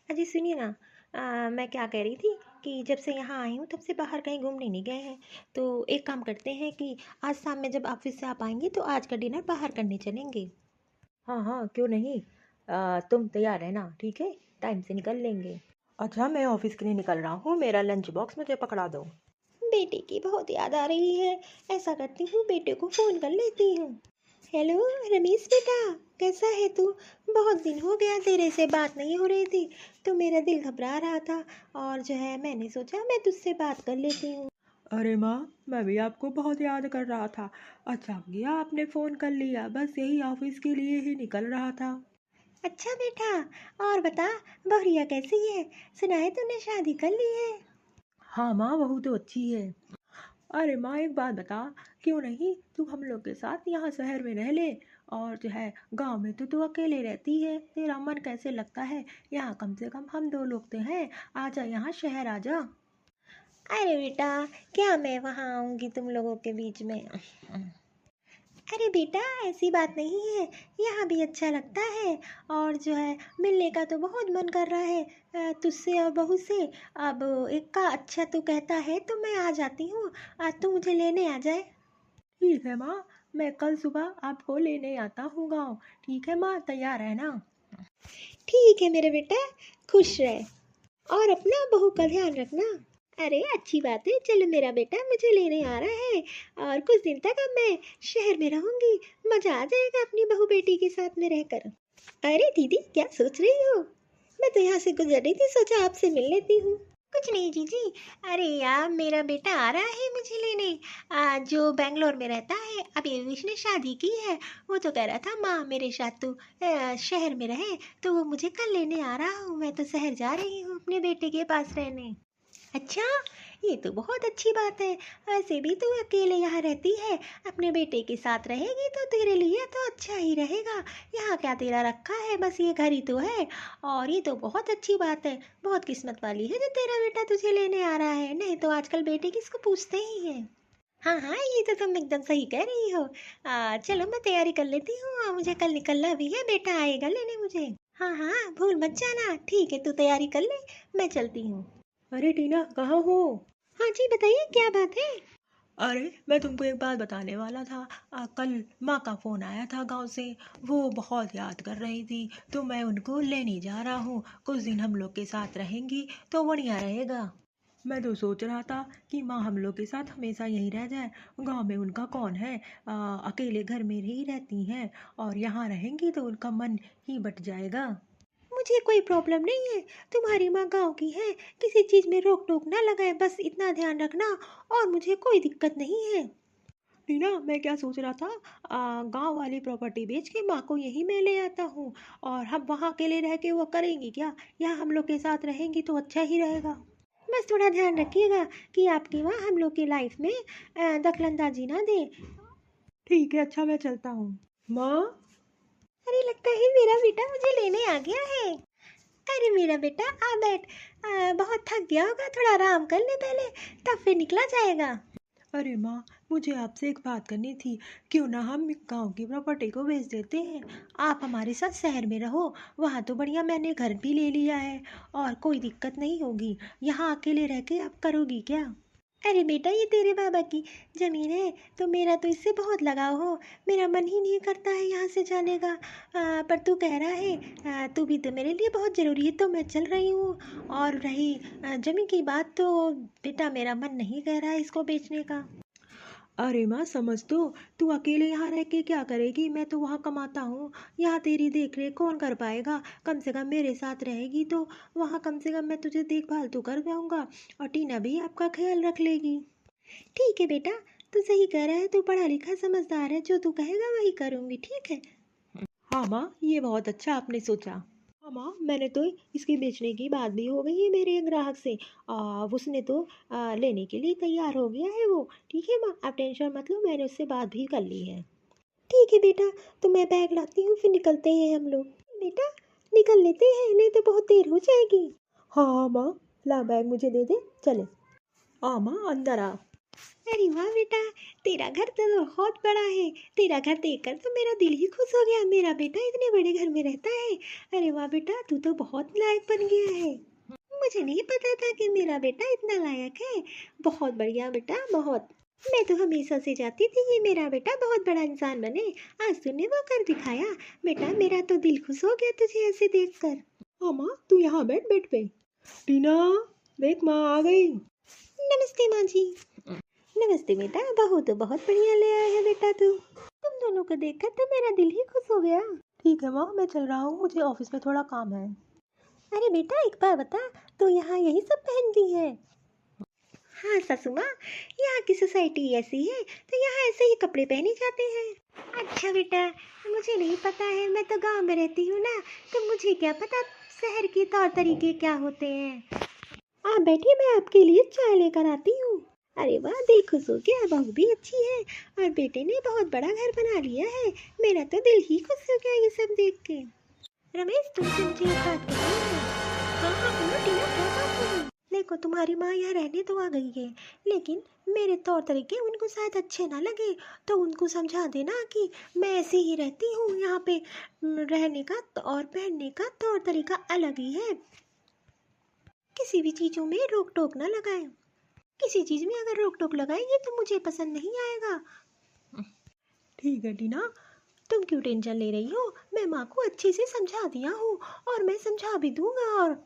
अजी सुनिए ना। मैं क्या कह रही थी कि जब से यहाँ आई हूँ तब से बाहर कहीं घूमने नहीं गए हैं। तो एक काम करते हैं कि आज शाम में जब ऑफिस से आप आएंगी तो आज का डिनर बाहर करने चलेंगे। हाँ हाँ, क्यों नहीं। तुम तैयार रहना, ठीक है। टाइम से निकल लेंगे। अच्छा, मैं ऑफिस के लिए निकल रहा हूँ, मेरा लंच बॉक्स मुझे पकड़ा दो। बेटे की बहुत याद आ रही है। ऐसा करती हूँ, बेटे को फ़ोन कर लेती हूँ। हेलो रमेश बेटा, कैसा है तू? बहुत दिन हो गया तेरे से बात नहीं हो रही थी, तो मेरा दिल घबरा रहा था। और जो है मैंने सोचा मैं तुझसे बात कर लेती हूँ। अरे माँ, मैं भी आपको बहुत याद कर रहा था। अच्छा किया आपने फ़ोन कर लिया, बस यही ऑफिस के लिए ही निकल रहा था। अच्छा बेटा, और बता, बहुरिया कैसी है? सुना है तूने शादी कर ली है। हाँ माँ, बहू तो अच्छी है। अरे माँ, एक बात बता, क्यों नहीं तू हम लोग के साथ यहाँ शहर में रह ले। और जो है, गांव में तो तू अकेले रहती है, तेरा मन कैसे लगता है। यहाँ कम से कम हम दो लोग तो हैं। आजा यहाँ शहर आजा। अरे बेटा, क्या मैं वहाँ आऊँगी तुम लोगों के बीच में? अरे बेटा, ऐसी बात नहीं है, यहाँ भी अच्छा लगता है। और जो है मिलने का तो बहुत मन कर रहा है तुझसे और बहू से। अब एक का अच्छा तू कहता है तो मैं आ जाती हूँ। तू मुझे लेने आ जाए। ठीक है माँ, मैं कल सुबह आपको लेने आता हूँ गाँव। ठीक है माँ, तैयार है ना। ठीक है मेरे बेटा, खुश रहे और अपना बहू का ध्यान रखना। अरे अच्छी बात है, चलो मेरा बेटा मुझे लेने आ रहा है। और कुछ दिन तक अब मैं शहर में रहूंगी। मजा आ जाएगा अपनी बहू बेटी के साथ में रहकर। अरे दीदी, क्या सोच रही हो? मैं तो यहाँ से गुजर रही थी, सोचा आपसे मिल लेती हूँ। कुछ नहीं जीजी। अरे यार, मेरा बेटा आ रहा है मुझे लेने। जो बेंगलोर में रहता है, अभी उसने शादी की है। वो तो कह रहा था माँ मेरे साथ तू शहर में रहे। तो वो मुझे कल लेने आ रहा हूँ, मैं तो शहर जा रही हूँ अपने बेटे के पास रहने। अच्छा, ये तो बहुत अच्छी बात है। वैसे भी तू अकेले यहाँ रहती है, अपने बेटे के साथ रहेगी तो तेरे लिए तो अच्छा ही रहेगा। यहाँ क्या तेरा रखा है, बस ये घर ही तो है। और ये तो बहुत अच्छी बात है, बहुत किस्मत वाली है जो तेरा बेटा तुझे लेने आ रहा है, नहीं तो आजकल बेटे किसको पूछते ही हैं। हाँ हाँ, ये तो तुम एकदम सही कह रही हो। चलो मैं तैयारी कर लेती हूँ, मुझे कल निकलना भी है, बेटा आएगा लेने मुझे। हाँ हाँ, भूल मत जाना। ठीक है, तू तैयारी कर ले, मैं चलती हूँ। अरे टीना, कहाँ हो। हाँ जी, बताइए क्या बात है। अरे, मैं तुमको एक बात बताने वाला था। कल माँ का फ़ोन आया था गांव से। वो बहुत याद कर रही थी, तो मैं उनको लेने जा रहा हूँ। कुछ दिन हम लोग के साथ रहेंगी तो बढ़िया रहेगा। मैं तो सोच रहा था कि माँ हम लोग के साथ हमेशा यहीं रह जाए। गांव में उनका कौन है, अकेले घर में ही रहती हैं। और यहाँ रहेंगी तो उनका मन ही बट जाएगा। मुझे कोई प्रॉब्लम नहीं है, तुम्हारी माँ गांव की है। किसी चीज़ में रोक टोक ना लगाए, बस इतना ध्यान रखना। और मुझे कोई दिक्कत नहीं है। टीना, मैं क्या सोच रहा था, गांव वाली प्रॉपर्टी बेच के माँ को यहीं मैं ले आता हूँ। और हम वहाँ अकेले रह के वो करेंगी क्या। यहाँ हम लोग के साथ रहेंगी तो अच्छा ही रहेगा। बस थोड़ा ध्यान रखिएगा कि आपकी माँ हम लोग की लाइफ में दखलंदाजी ना दे। ठीक है, अच्छा मैं चलता हूँ। माँ। अरे लगता है मेरा बेटा मुझे लेने आ गया है। अरे मेरा बेटा आ बैठ। बहुत थक गया होगा, थोड़ा आराम कर ले पहले, तब फिर निकला जाएगा। अरे माँ, मुझे आपसे एक बात करनी थी। क्यों ना हम गांव की प्रॉपर्टी को बेच देते हैं। आप हमारे साथ शहर में रहो। वहाँ तो बढ़िया, मैंने घर भी ले लिया है और कोई दिक्कत नहीं होगी। यहाँ अकेले रह के आप करोगी क्या। अरे बेटा, ये तेरे बाबा की ज़मीन है, तो मेरा तो इससे बहुत लगाव हो। मेरा मन ही नहीं करता है यहाँ से जाने का। पर तू कह रहा है, तू भी तो मेरे लिए बहुत ज़रूरी है, तो मैं चल रही हूँ। और रही ज़मीन की बात, तो बेटा मेरा मन नहीं कह रहा है इसको बेचने का। अरे माँ, समझ तो। तू अकेले यहाँ रह के क्या करेगी, मैं तो वहाँ कमाता हूँ। यहाँ तेरी देख रेख कौन कर पाएगा। कम से कम मेरे साथ रहेगी तो वहाँ कम से कम मैं तुझे देखभाल तो कर पाऊँगा। और टीना भी आपका ख्याल रख लेगी। ठीक है बेटा, तू सही कह रहा है, तू पढ़ा लिखा समझदार है, जो तू कहेगा वही करूँगी, ठीक है। हाँ माँ, ये बहुत अच्छा आपने सोचा। हाँ माँ, मैंने तो इसके बेचने की बात भी हो गई है मेरे ग्राहक से। उसने तो लेने के लिए तैयार हो गया है वो। ठीक है माँ, आप टेंशन मत लो, मैंने उससे बात भी कर ली है। ठीक है बेटा, तो मैं बैग लाती हूँ, फिर निकलते हैं हम लोग। बेटा, निकल लेते हैं, नहीं तो बहुत देर हो जाएगी। हाँ हाँ माँ, ला बैग मुझे दे दे, चले। हाँ माँ, अंदर आ। अरे वाह बेटा, तेरा घर तो बहुत बड़ा है। तेरा घर देखकर तो मेरा दिल ही खुश हो गया। मेरा बेटा इतने बड़े घर में रहता है। अरे वाह बेटा, तू तो बहुत लायक बन गया है। मुझे नहीं पता था कि मेरा बेटा इतना लायक है। बहुत बढ़िया बेटा, बहुत। मैं तो हमेशा से चाहती थी कि मेरा बेटा बहुत बड़ा इंसान बने। आज तूने वो कर दिखाया। बेटा मेरा तो दिल खुश हो गया तुझे ऐसे देखकर। हाँ माँ, तू यहाँ बैठ बेड पे। टीना, देख माँ आ गई। नमस्ते माँ जी। नमस्ते बेटा, बहू तो बहुत बढ़िया ले आया है बेटा। तुम दोनों को देखकर तो मेरा दिल ही खुश हो गया। ठीक है माँ, मैं चल रहा हूँ, मुझे ऑफिस में थोड़ा काम है। अरे बेटा एक बार बता, तू यहाँ यही सब पहनती है? हाँ सासू माँ, यहाँ की सोसाइटी ऐसी है तो यहाँ ऐसे ही कपड़े पहने जाते हैं। अच्छा बेटा, मुझे नहीं पता है, मैं तो गांव में रहती हूँ ना, तो मुझे क्या पता शहर के तौर तरीके क्या होते हैं। आप बैठिए, मैं आपके लिए चाय लेकर आती हूँ। अरे वाह, दिल खुश हो गया। बहू भी अच्छी है और बेटे ने बहुत बड़ा घर बना लिया है। मेरा तो दिल ही खुश हो गया ये सब देख के। रमेश, तुमसे मुझे एक बात करनी है। हाँ बोलो टीना, क्या बात है? देखो तुम्हारी माँ यहाँ रहने तो आ गई है, लेकिन मेरे तौर तरीके उनको शायद अच्छे ना लगे, तो उनको समझा देना कि मैं ऐसे ही रहती हूँ यहाँ पे। रहने का और पहनने का तौर तरीका अलग ही है। किसी भी चीज़ों में रोक टोक ना लगाएं। किसी चीज़ में अगर रोक टोक लगाएंगे तो मुझे पसंद नहीं आएगा। ठीक है टीना। तुम क्यों टेंशन ले रही हो? मैं माँ को अच्छे से समझा दिया हूँ और मैं समझा भी दूंगा। और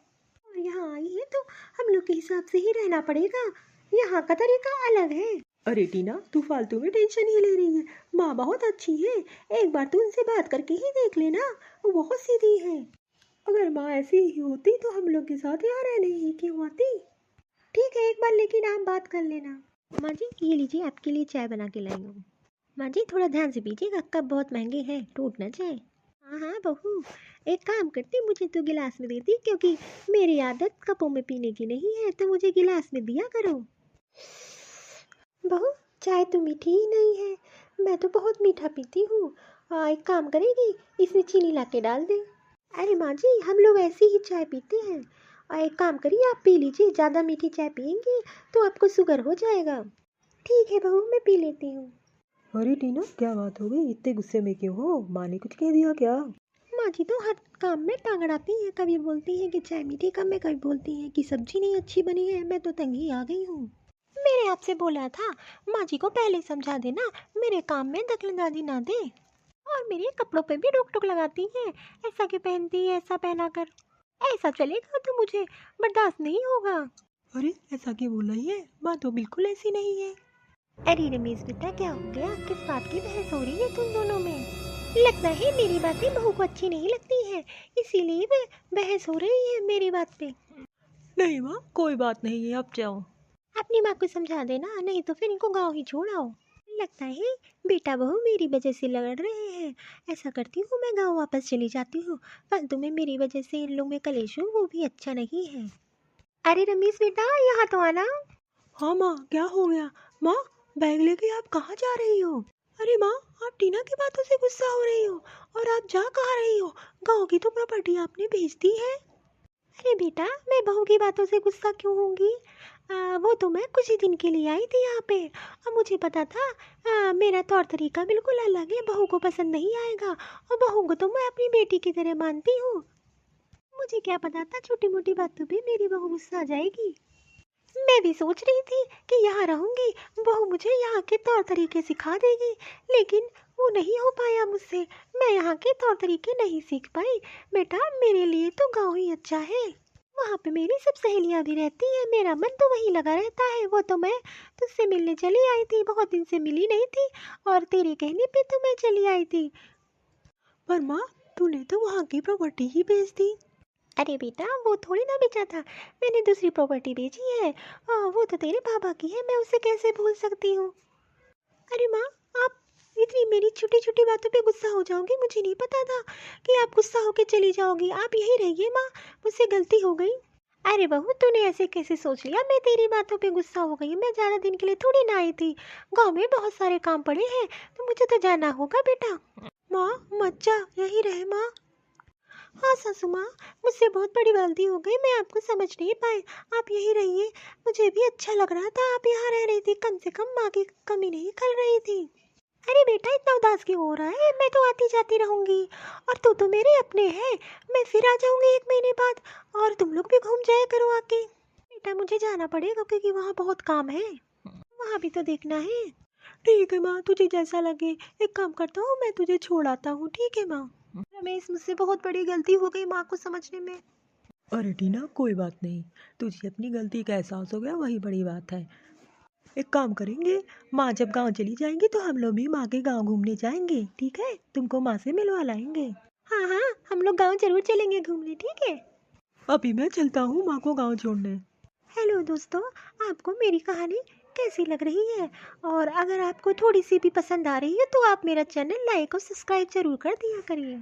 यहाँ आई है तो हम लोग के हिसाब से ही रहना पड़ेगा। यहाँ का तरीका अलग है। अरे टीना, तू फालतू में टेंशन ही ले रही है। माँ बहुत अच्छी है, एक बार तू उनसे बात करके ही देख लेना, वो बहुत सीधी है। अगर माँ ऐसी ही होती तो हम लोग के साथ यहाँ रहने ही क्यों आती। ठीक है, एक बार लेकिन आप बात कर लेना। माँ जी ये लीजिए, आपके लिए चाय बना के लाई हूँ। माँ जी थोड़ा ध्यान से पीजिएगा, कप बहुत महंगे हैं, टूट ना जाए। हाँ हाँ बहू, एक काम करती, मुझे तो गिलास में देती, क्योंकि मेरी आदत कपों में पीने की नहीं है, तो मुझे गिलास में दिया करो। बहू चाय तो मीठी ही नहीं है, मैं तो बहुत मीठा पीती हूँ। एक काम करेगी, इसमें चीनी ला के डाल दे। अरे माँ जी, हम लोग ऐसी ही चाय पीते हैं। और एक काम करिए, आप पी लीजिए, ज़्यादा मीठी चाय पियेंगे तो आपको शुगर हो जाएगा। ठीक है बहू, मैं पी लेती हूँ। अरे टीना, क्या बात हो गई, इतने गुस्से में क्यों हो? माँ ने कुछ कह दिया क्या? माँ जी तो हर काम में टांग अड़ाती हैं, कभी बोलती हैं कि चाय मीठी कम है, कभी बोलती हैं कि सब्जी नहीं अच्छी बनी है। मैं तो तंग ही आ गई हूँ। मैंने आपसे बोला था माँ जी को पहले समझा देना, मेरे काम में दखलंदाजी ना दे। और मेरे कपड़ों पे भी रोक टोक लगाती हैं, ऐसा क्यों पहनती है, ऐसा पहना कर। ऐसा चलेगा तो मुझे बर्दाश्त नहीं होगा। अरे ऐसा क्यों बोल रही है? माँ तो बिल्कुल ऐसी नहीं है। अरे रमेश बेटा, क्या हो गया? किस बात की बहस हो रही है तुम दोनों में? लगता है मेरी बातें बहू को अच्छी नहीं लगती है, इसीलिए बहस हो रही है मेरी बात पे। नहीं माँ, कोई बात नहीं है, अब जाओ। अपनी माँ को समझा देना, नहीं तो फिर इनको गाँव ही छोड़ आओ। लगता है बेटा बहू मेरी वजह से लड़ रहे हैं। ऐसा करती हूँ, मैं गाँव वापस चली जाती हूँ। फालतू में मेरी वजह से इन लोग में कलेश हो, वो भी अच्छा नहीं है। अरे रमेश बेटा, यहाँ तो आना। हाँ माँ, क्या हो गया? माँ, बैग लेके आप कहाँ जा रही हो? अरे माँ, आप टीना की बातों से गुस्सा हो रही हो, और आप जा कहाँ रही हो? गांव की तो प्रॉपर्टी आपने बेच दी है। अरे बेटा, मैं बहू की बातों से गुस्सा क्यों होंगी? वो तो मैं कुछ ही दिन के लिए आई थी यहाँ पे, और मुझे पता था मेरा तौर तरीका बिल्कुल अलग है, बहू को पसंद नहीं आएगा। और बहू को तो मैं अपनी बेटी की तरह मानती हूँ। मुझे क्या पता था छोटी मोटी बातों पे मेरी बहू गुस्सा आ जाएगी। मैं भी सोच रही थी कि यहाँ रहूँगी, बहू मुझे यहाँ के तौर तरीके सिखा देगी, लेकिन वो नहीं हो पाया मुझसे। मैं यहाँ के तौर तरीके नहीं सीख पाई। बेटा मेरे लिए तो गाँव ही अच्छा है, वहाँ पे मेरी सब सहेलियाँ भी रहती हैं, मेरा मन तो वहीं लगा रहता है। वो तो मैं तुझसे मिलने चली आई थी, बहुत दिन से मिली नहीं थी, और तेरे कहने पे तो मैं चली आई थी। पर माँ, तूने तो वहाँ की प्रॉपर्टी ही बेच दी। अरे बेटा, वो थोड़ी ना बेचा था, मैंने दूसरी प्रॉपर्टी बेची है। वो तो तेरे पापा की है, मैं उसे कैसे भूल सकती हूँ। अरे माँ, आप इतनी मेरी छोटी छोटी बातों पे गुस्सा हो जाओगी? मुझे नहीं पता था कि आप गुस्सा होके चली जाओगी। आप यही रहिए माँ, मुझसे गलती हो गई। अरे बहू, तूने ऐसे कैसे सोच लिया मैं तेरी बातों पे गुस्सा हो गई? मैं ज़्यादा दिन के लिए थोड़ी ना आई थी, गांव में बहुत सारे काम पड़े हैं, तो मुझे तो जाना होगा बेटा। माँ मत जा, यही रहे माँ। हाँ सासू माँ, मुझसे बहुत बड़ी गलती हो गई, मैं आपको समझ नहीं पाई। आप यहीं रहिए, मुझे भी अच्छा लग रहा था आप यहाँ रह रही थी, कम से कम माँ की कमी नहीं कर रही थी। अरे बेटा इतना उदास क्यों हो रहा है, मैं तो आती जाती रहूंगी, और तू तो मेरे अपने हैं। मैं फिर आ जाऊंगी 1 महीने बाद, और तुम लोग भी घूम जाया करो आके। बेटा मुझे जाना पड़ेगा क्योंकि वहाँ बहुत काम है, वहाँ भी तो देखना है। ठीक है माँ, तुझे जैसा लगे। एक काम करता हूँ, मैं तुझे छोड़ आता हूँ, ठीक है माँ। रमेश मुझसे बहुत बड़ी गलती हो गई माँ को समझने में। अरे टीना, कोई बात नहीं, तुझे अपनी गलती का एहसास हो गया, वही बड़ी बात है। एक काम करेंगे, माँ जब गांव चली जाएंगी तो हम लोग भी माँ के गांव घूमने जाएंगे, ठीक है? तुमको माँ से मिलवा लाएंगे। हाँ हाँ, हम लोग गाँव जरूर चलेंगे घूमने, ठीक है। अभी मैं चलता हूँ माँ को गांव छोड़ने। हेलो दोस्तों, आपको मेरी कहानी कैसी लग रही है? और अगर आपको थोड़ी सी भी पसंद आ रही है तो आप मेरा चैनल लाइक और सब्सक्राइब जरूर कर दिया करिए।